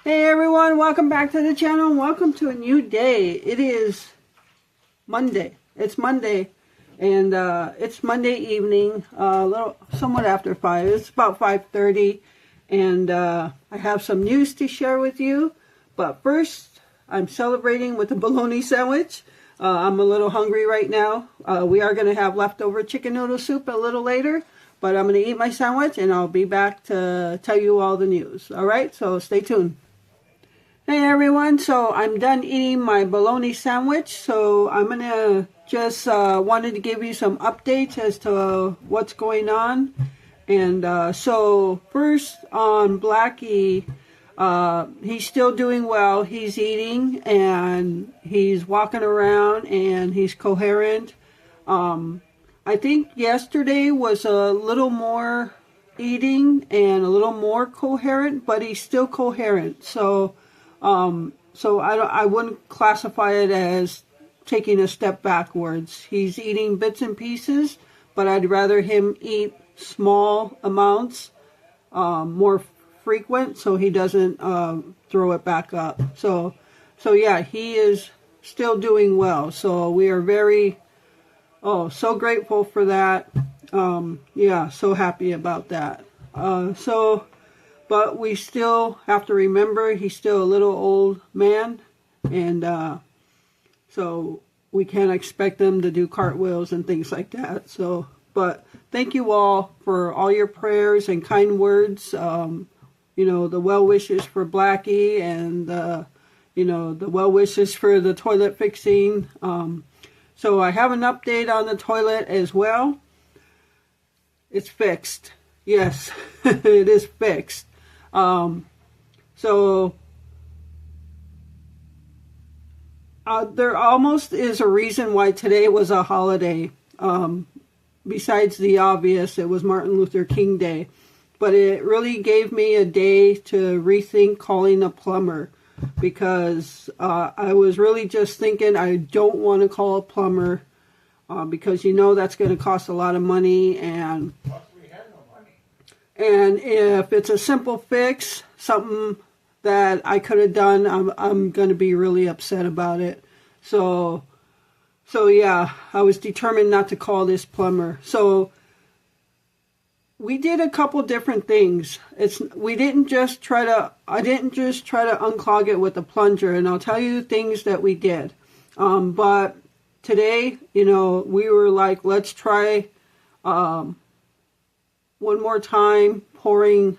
Hey everyone, welcome back to the channel. Welcome to a new day. It is Monday. It's Monday, and it's Monday evening, somewhat after 5. It's about 5:30, and I have some news to share with you. But first, I'm celebrating with a bologna sandwich. I'm a little hungry right now. We are going to have leftover chicken noodle soup a little later, but I'm going to eat my sandwich, and I'll be back to tell you all the news. All right, so stay tuned. Hey everyone, so I'm done eating my bologna sandwich, so I'm gonna just wanted to give you some updates as to what's going on. And so first on Blackie, he's still doing well. He's eating and he's walking around and he's coherent. I think yesterday was a little more eating and a little more coherent, but he's still coherent. So I wouldn't classify it as taking a step backwards. He's eating bits and pieces, but I'd rather him eat small amounts, more frequent, so he doesn't throw it back up. So yeah, he is still doing well. So we are very, so grateful for that. Yeah, so happy about that. But we still have to remember he's still a little old man, and so we can't expect him to do cartwheels and things like that. So, but thank you all for all your prayers and kind words. You know, the well wishes for Blackie, and you know, the well wishes for the toilet fixing. So I have an update on the toilet as well. It's fixed. Yes, it is fixed. There almost is a reason why today was a holiday. Besides the obvious, it was Martin Luther King Day. But it really gave me a day to rethink calling a plumber, because I was really just thinking I don't want to call a plumber because you know that's going to cost a lot of money, and if it's a simple fix, something that I could have done, I'm going to be really upset about it. So yeah, I was determined not to call this plumber. So we did a couple different things. I didn't just try to unclog it with a plunger, and I'll tell you things that we did. But today, you know, we were like, let's try one more time pouring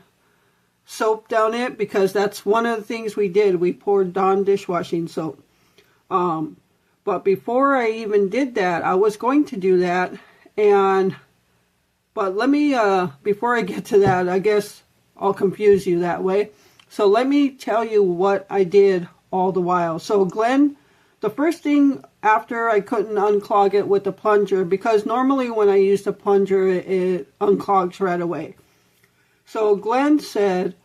soap down it, because that's one of the things we did. We poured Dawn dishwashing soap. But before I even did that, I was going to do that, but let me, before I get to that, I guess I'll confuse you that way. So let me tell you what I did all the while. So Glenn, the first thing after I couldn't unclog it with the plunger, because normally when I use the plunger, it unclogs right away. So Glenn said,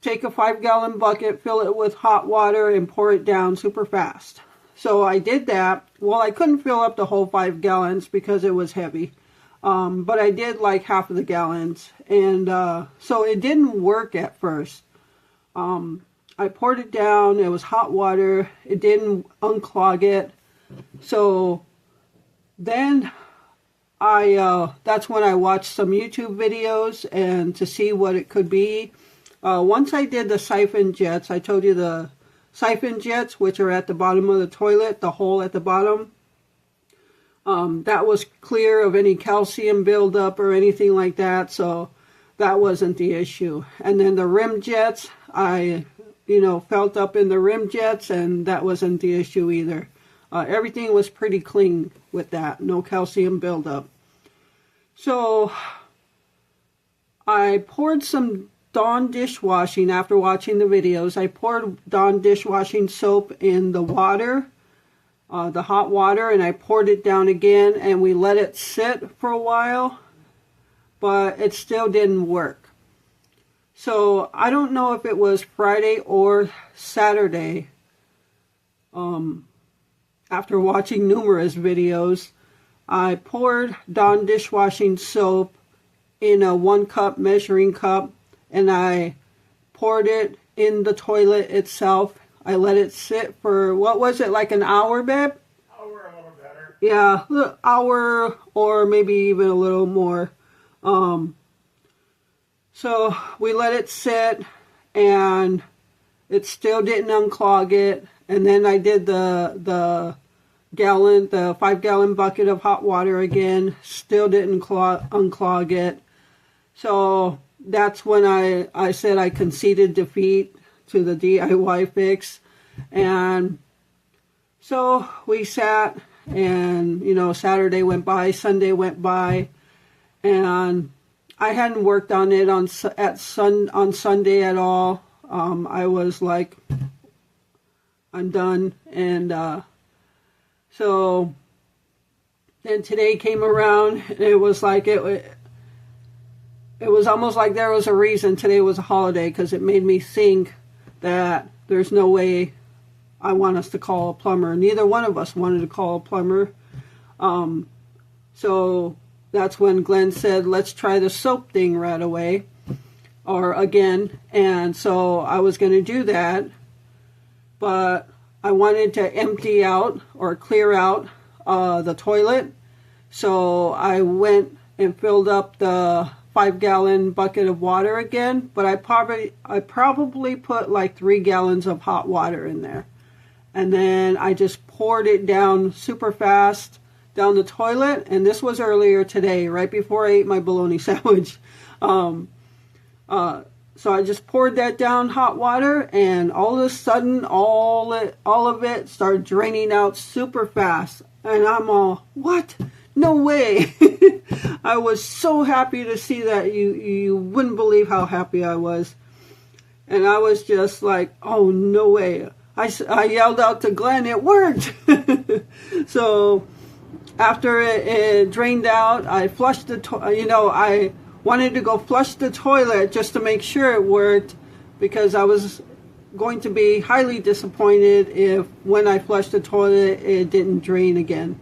take a 5-gallon bucket, fill it with hot water, and pour it down super fast. So I did that. Well, I couldn't fill up the whole 5 gallons because it was heavy. But I did like half of the gallons. And so it didn't work at first. I poured it down. It was hot water. It didn't unclog it. So then that's when I watched some YouTube videos and to see what it could be. Once I did the siphon jets, I told you the siphon jets, which are at the bottom of the toilet, the hole at the bottom, that was clear of any calcium buildup or anything like that, so that wasn't the issue. And then the rim jets, I felt up in the rim jets, and that wasn't the issue either. Everything was pretty clean with that, no calcium buildup. So I poured some Dawn dishwashing after watching the videos. I poured Dawn dishwashing soap in the water, the hot water, and I poured it down again, and we let it sit for a while, but it still didn't work. So I don't know if it was Friday or Saturday, after watching numerous videos, I poured Dawn dishwashing soap in a 1-cup measuring cup, and I poured it in the toilet itself. I let it sit for, what was it, like an hour, babe? Hour, a little better. Yeah, an hour or maybe even a little more. So we let it sit, and it still didn't unclog it. And then I did the 5-gallon bucket of hot water again. Still didn't unclog it. So that's when I said I conceded defeat to the DIY fix. And so we sat, and Saturday went by, Sunday went by, and I hadn't worked on it on Sunday at all. I was like, I'm done. And so then today came around, and it was like it was almost like there was a reason today was a holiday, because it made me think that there's no way I want us to call a plumber. Neither one of us wanted to call a plumber. So that's when Glenn said, let's try the soap thing right away, or again. And so I was going to do that, but I wanted to empty out or clear out the toilet. So I went and filled up the 5-gallon bucket of water again, but I probably put like 3 gallons of hot water in there. And then I just poured it down super fast down the toilet. And this was earlier today, right before I ate my bologna sandwich. So I just poured that down hot water, and all of a sudden, all of it started draining out super fast. And I'm all, what? No way. I was so happy to see that. You wouldn't believe how happy I was. And I was just like, oh, no way. I yelled out to Glenn, it worked. So after it drained out, I flushed the I wanted to go flush the toilet just to make sure it worked, because I was going to be highly disappointed if when I flushed the toilet it didn't drain again.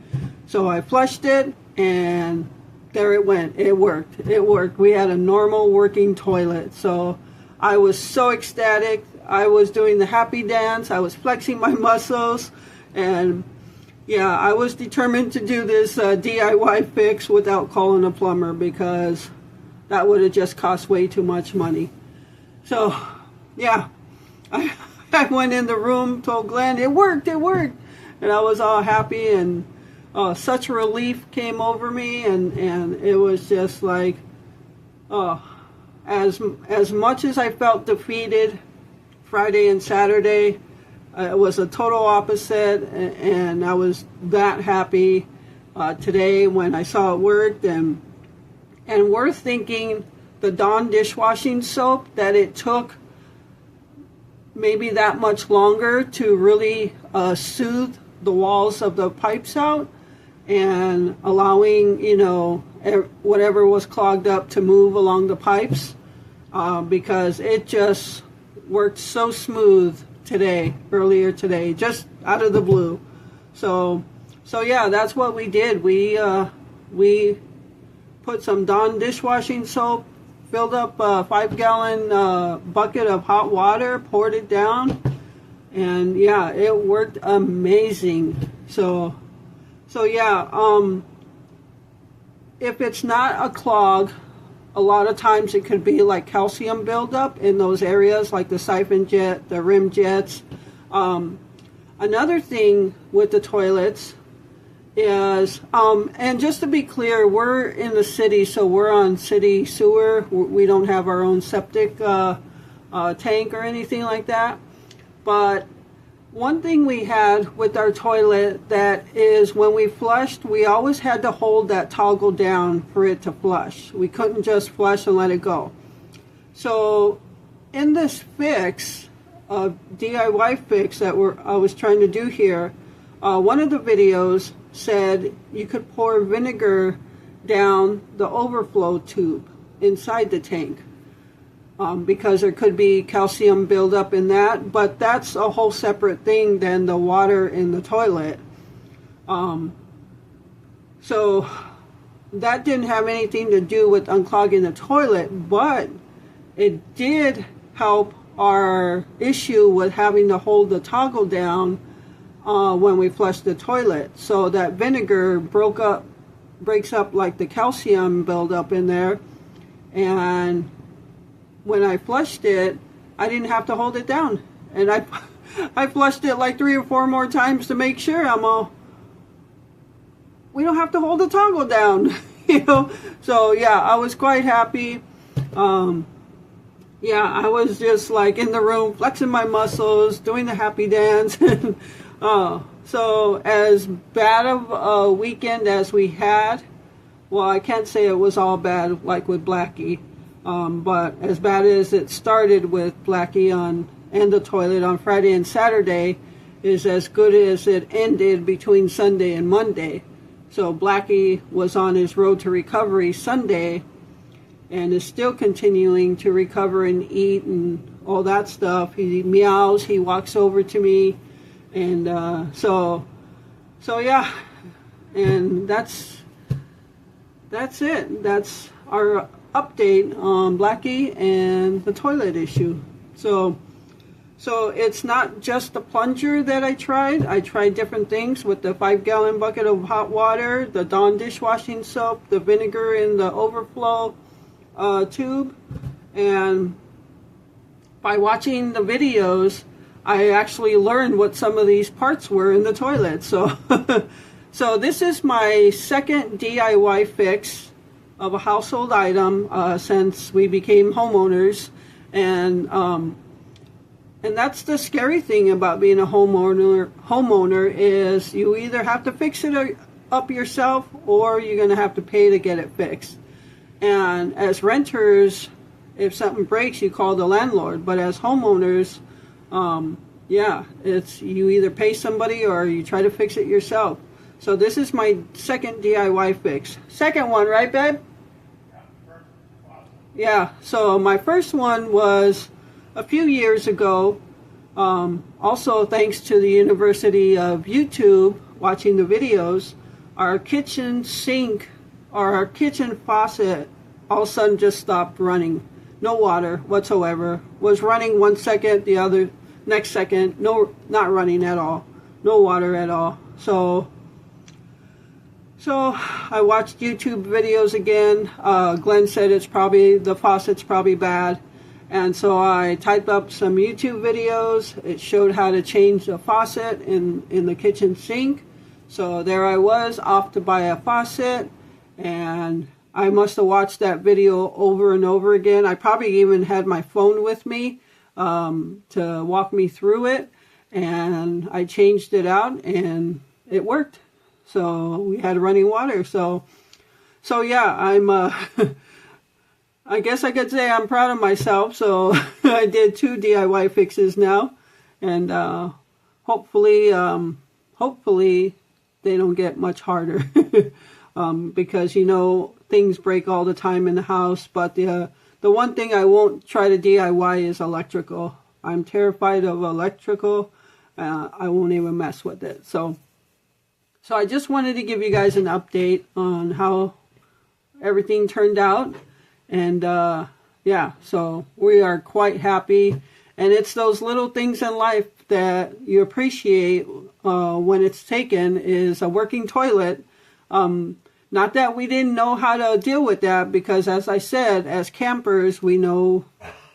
So I flushed it, and there it went. It worked. It worked. We had a normal working toilet. So I was so ecstatic. I was doing the happy dance. I was flexing my muscles. And yeah, I was determined to do this DIY fix without calling a plumber, because that would have just cost way too much money. So yeah, I went in the room, told Glenn, it worked. And I was all happy, and such relief came over me, and it was just like, as much as I felt defeated Friday and Saturday, it was a total opposite, and I was that happy today when I saw it worked. And we're thinking the Dawn dishwashing soap, that it took maybe that much longer to really soothe the walls of the pipes out, and allowing whatever was clogged up to move along the pipes, because it just worked so smooth earlier today, just out of the blue. So yeah, that's what we did. We put some Dawn dishwashing soap, filled up a 5-gallon bucket of hot water, poured it down, and yeah, it worked amazing. So yeah, if it's not a clog, a lot of times it could be like calcium buildup in those areas, like the siphon jet, the rim jets. Another thing with the toilets is, and just to be clear, we're in the city, so we're on city sewer. We don't have our own septic tank or anything like that. But one thing we had with our toilet, that is, when we flushed, we always had to hold that toggle down for it to flush. We couldn't just flush and let it go. So in this fix, DIY fix that I was trying to do here, one of the videos said you could pour vinegar down the overflow tube inside the tank, because there could be calcium buildup in that, but that's a whole separate thing than the water in the toilet. So that didn't have anything to do with unclogging the toilet, but it did help our issue with having to hold the toggle down when we flush the toilet. So that vinegar breaks up like the calcium buildup in there, and when I flushed it, I didn't have to hold it down, and I flushed it like 3 or 4 more times to make sure we don't have to hold the toggle down. So yeah, I was quite happy. Yeah, I was just like in the room flexing my muscles, doing the happy dance. So as bad of a weekend as we had, well, I can't say it was all bad like with Blackie, but as bad as it started with Blackie and the toilet on Friday and Saturday, is as good as it ended between Sunday and Monday. So Blackie was on his road to recovery Sunday and is still continuing to recover and eat and all that stuff. He meows, he walks over to me, and so yeah, and that's it. That's our update on Blackie and the toilet issue. So it's not just the plunger that I tried. I tried different things with the 5-gallon bucket of hot water, the Dawn dishwashing soap, the vinegar in the overflow tube, and by watching the videos, I actually learned what some of these parts were in the toilet. So so this is my second DIY fix of a household item since we became homeowners, and that's the scary thing about being a homeowner is you either have to fix it up yourself, or you're going to have to pay to get it fixed. And as renters, if something breaks, you call the landlord. But as homeowners, yeah, it's you either pay somebody or you try to fix it yourself. So this is my second DIY fix. Second one, right, babe? Yeah, so my first one was a few years ago. Also thanks to the University of YouTube, watching the videos, our kitchen sink or our kitchen faucet all of a sudden just stopped running. No water whatsoever. Was running 1 second, the other next second, no, not running at all. No water at all. So I watched YouTube videos again. Glenn said the faucet's probably bad. And so I typed up some YouTube videos. It showed how to change the faucet in the kitchen sink. So there I was, off to buy a faucet, and I must have watched that video over and over again. I probably even had my phone with me to walk me through it, and I changed it out and it worked. So we had running water. So yeah, I'm I guess I could say I'm proud of myself. So I did 2 DIY fixes now, and hopefully they don't get much harder. Because things break all the time in the house. But the one thing I won't try to DIY is electrical. I'm terrified of electrical. I won't even mess with it. So I just wanted to give you guys an update on how everything turned out. And yeah, so we are quite happy. And it's those little things in life that you appreciate when it's taken, is a working toilet. Not that we didn't know how to deal with that, because as I said, as campers, we know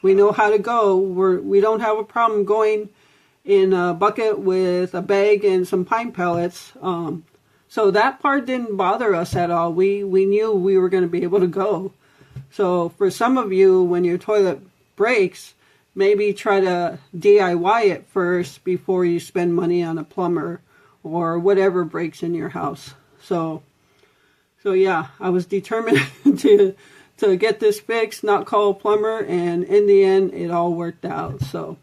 how to go. We don't have a problem going in a bucket with a bag and some pine pellets. So that part didn't bother us at all. We knew we were going to be able to go. So for some of you, when your toilet breaks, maybe try to DIY it first before you spend money on a plumber or whatever breaks in your house. So yeah, I was determined to get this fixed, not call a plumber, and in the end, it all worked out. So,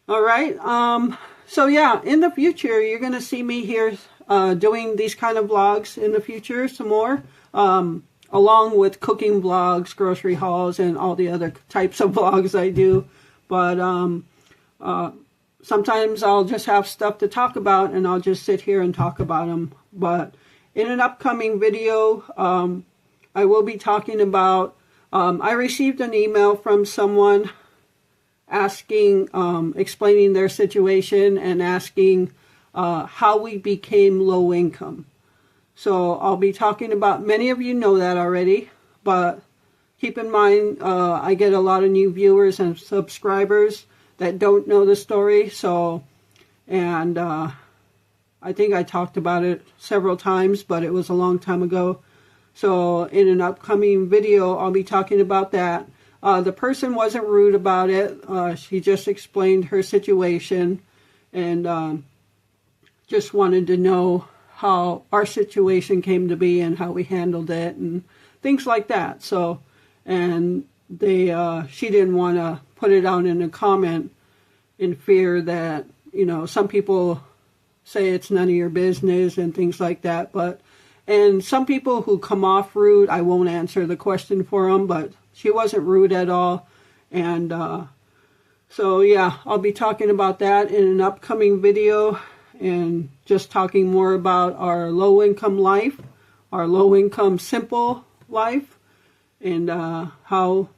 all right. So yeah, in the future, you're going to see me here doing these kind of vlogs in the future some more, along with cooking vlogs, grocery hauls, and all the other types of vlogs I do. But sometimes I'll just have stuff to talk about, and I'll just sit here and talk about them. But in an upcoming video, I will be talking about, I received an email from someone asking, explaining their situation and asking how we became low income. So I'll be talking about, many of you know that already, but keep in mind, I get a lot of new viewers and subscribers that don't know the story. So, and I think I talked about it several times, but it was a long time ago. So in an upcoming video, I'll be talking about that. The person wasn't rude about it. She just explained her situation and just wanted to know how our situation came to be and how we handled it and things like that. So, and she didn't want to put it out in a comment in fear that, you know, some people say it's none of your business and things like that. And some people who come off rude, I won't answer the question for them, but she wasn't rude at all. And so, yeah, I'll be talking about that in an upcoming video and just talking more about our low-income life, our low-income simple life, and how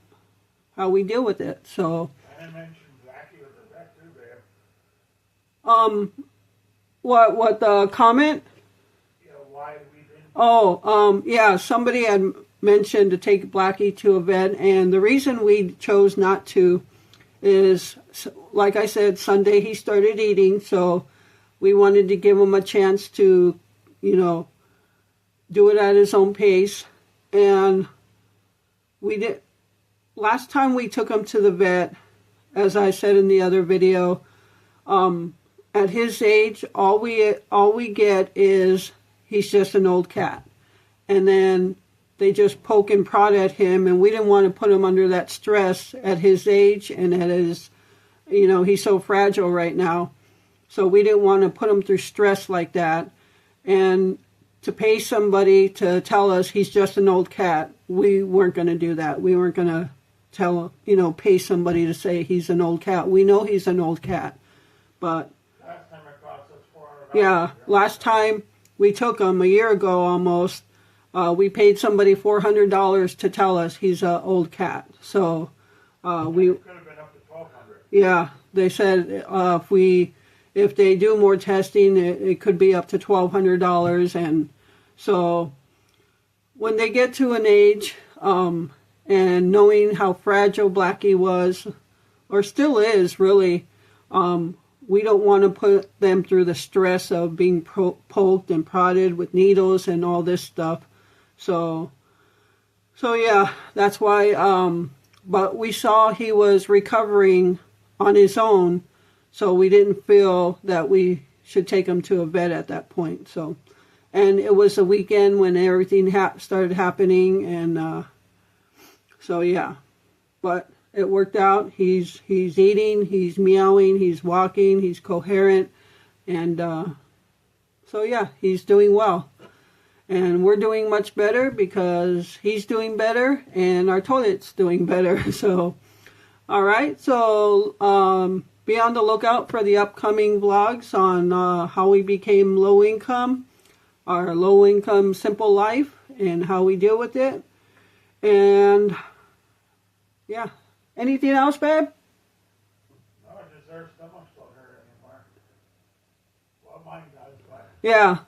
we deal with it. So, I mentioned Blackie was a vet too there. What the comment? You know, why we didn't. Oh, yeah, somebody had mentioned to take Blackie to a vet, and the reason we chose not to is, like I said, Sunday he started eating, so we wanted to give him a chance to, you know, do it at his own pace. And we did, last time we took him to the vet, as I said in the other video, at his age, all we get is he's just an old cat. And then they just poke and prod at him, and we didn't want to put him under that stress at his age and at his, you know, he's so fragile right now. So we didn't want to put him through stress like that. And to pay somebody to tell us he's just an old cat, we weren't going to do that. We weren't going to pay somebody to say he's an old cat. We know he's an old cat. But Last time it cost us $400. yeah, last time we took him, a year ago almost, we paid somebody $400 to tell us he's an old cat. So we It could have been up to $1,200. Yeah, they said if they do more testing, it could be up to $1,200. And so when they get to an age, and knowing how fragile Blackie was, or still is really, we don't want to put them through the stress of being poked and prodded with needles and all this stuff. So yeah, that's why, but we saw he was recovering on his own, so we didn't feel that we should take him to a vet at that point. So, and it was a weekend when everything started happening, and so yeah, but it worked out. He's eating, he's meowing, he's walking, he's coherent, and so yeah, he's doing well. And we're doing much better because he's doing better and our toilet's doing better. So, all right. So, be on the lookout for the upcoming vlogs on how we became low income, our low income simple life, and how we deal with it. And yeah. Anything else, babe? No, just their stomachs don't hurt anymore. Well, mine does, but. Yeah.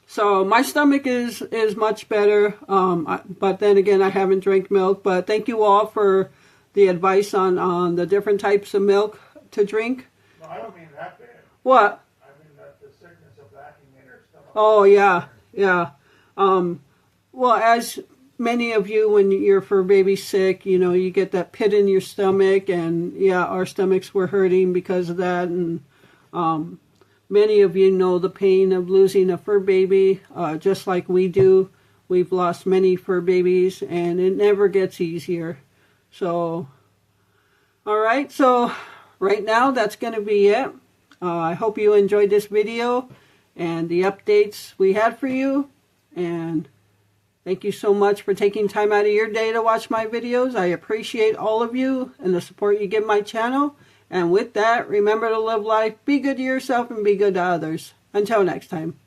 So my stomach is much better, but then again, I haven't drank milk. But thank you all for the advice on the different types of milk to drink. No, I don't mean that bad. What? I mean that the sickness of lacking in her stomach. Oh, yeah, yeah. Well, as many of you, when you're fur baby sick, you know, you get that pit in your stomach, and yeah, our stomachs were hurting because of that, and many of you know the pain of losing a fur baby, just like we do. We've lost many fur babies, and it never gets easier. So, all right, so right now that's going to be it. I hope you enjoyed this video and the updates we had for you. And thank you so much for taking time out of your day to watch my videos. I appreciate all of you and the support you give my channel. And with that, remember to live life, be good to yourself, and be good to others. Until next time.